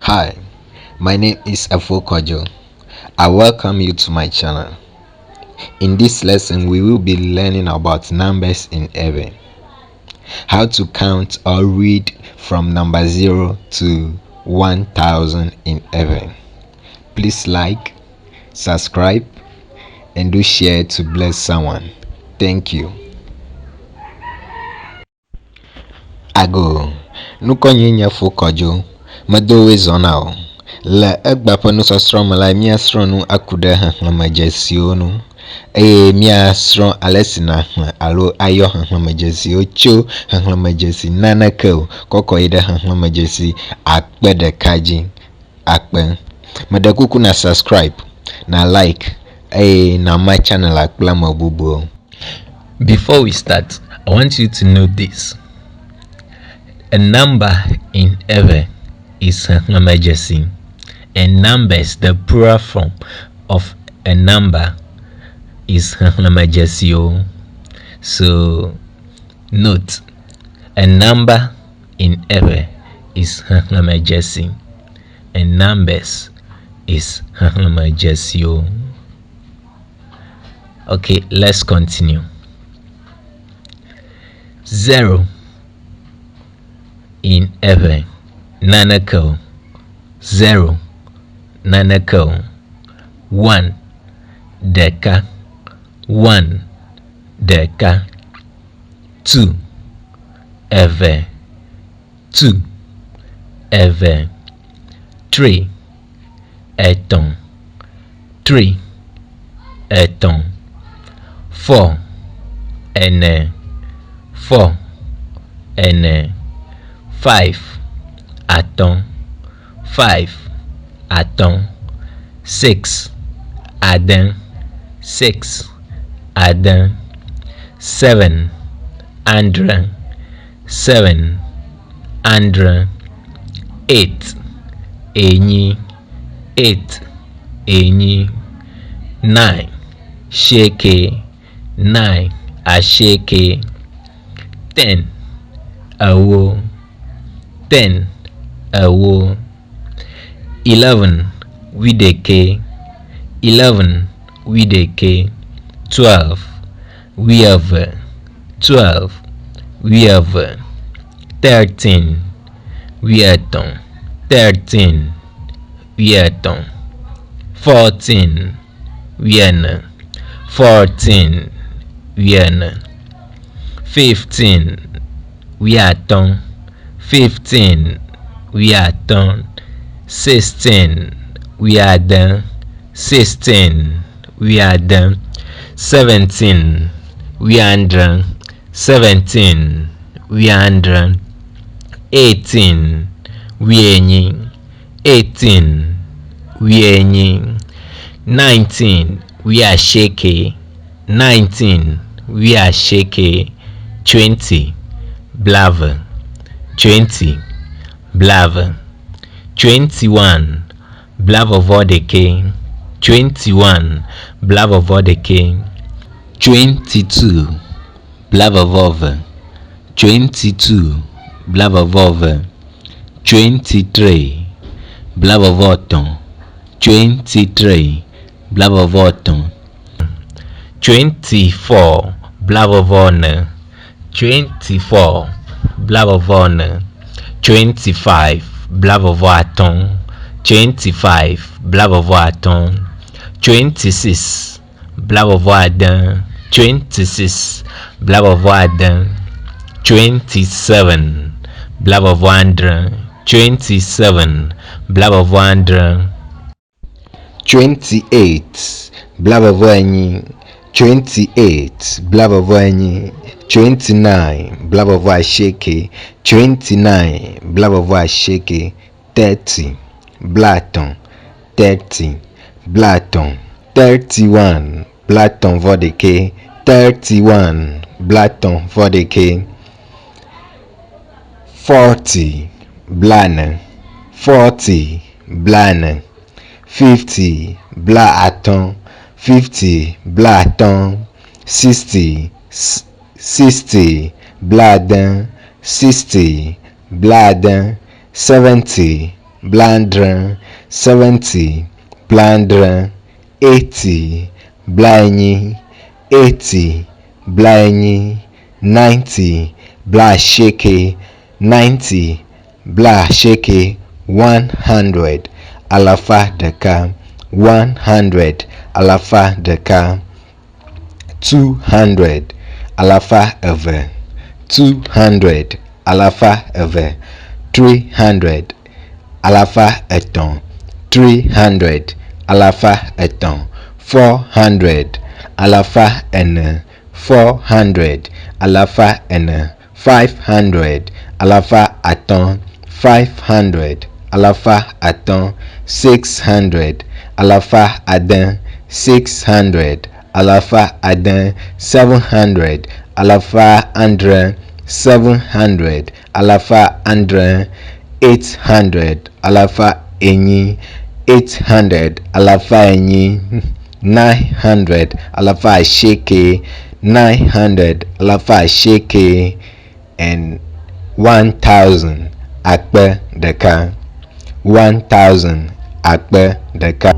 Hi, my name is Afokojo. I welcome you to my channel. In this lesson, we will be learning about numbers in Ewe. How to count or read from number 0 to 1000 in Ewe. Please like, subscribe, and do share to bless someone. Thank you. Ago, nuko nyinya Fokojo, madowe zonao. La egbapo no sosrom la miasron no akuda hanhamajesio no miasron alesina alo ayo hanhamajesio cho hanhamajesi nanako kokoide hanhamajesi akpede kaji akpe madakuku na subscribe na like na my channel akpla mabubo. Before we start, I want you to know this. A number in Ewe is hanhamajesi. And numbers, the plural form of a number is hanhamajesio. So note, a number in Ewe is hanhamajesi, and numbers is hanhamajesio. Okay, let's continue. 0 in Ewe, nanako. 0 nanako. 1 deka. 1 deka. 2 Ewe. 2 Ewe. 3 eton. 3 eton. 4 ene. 4 ene. 5 aton. 5 aton. 6 aden. 6 aden. 7 andren. 7 andren. 8 enyi. 8 enyi. 9 sheke. 9 asheke. 10 awo. 10 awo. 11 wideke. 11 wideke. 12 wiave. 12 wiave. 13 wieton. 13 wieton. 14 wiene. 14 wiene. 15 wiaton. 15 wiaton. 16 wiaden. 16 wiaden. 17 wiandren. 17 wiandren. 18 wienyi. 18 wienyi. 19 wiasheke. 19 wiasheke. 20 blave. 20 blave. 21 blavovodeke. 21 blavovodeke. 22 blavovove. 22 blavovove. 23 blavovoton. 23 blavovoton. 24 blavovone. 24 blavovone. 25 blavovoaton. 25 blavovoaton. 26 blavovoaden. 26 blavovoaden. 27 blavovoandren. 27 blavovoandren. 28 blavovoenyi. 28 blavovoenyi. 29 blavovoasheke. 29 blavovoasheke. 30 blaton. 30 blaton. 31 blaton vodeke. 31 blaton vodeke. 40 blane. 40 blane. 50 blaton. 50 blaton. 60 bladen. 60 bladen. 70 blandren, 70, blandren, 80, blanyi, 80, blanyi, 90, blasheke, 90, blasheke, 100, alafa deka, 100, alafa deka, 200, alafa eve, 200, alafa eve, 300, alafa eton, 300, alafa eton, 400, alafa ene, 400, alafa ene, 500, alafa aton, 500, alafa aton, 600, alafa aden, 600, alafa aden, 700, alafa andre, 700, alafa andre, 800, alafa enyi, 800, alafa enyi, 900, alafa asheke, 900, alafa asheke, and 1000, akpe deka, 1000, akpe deka.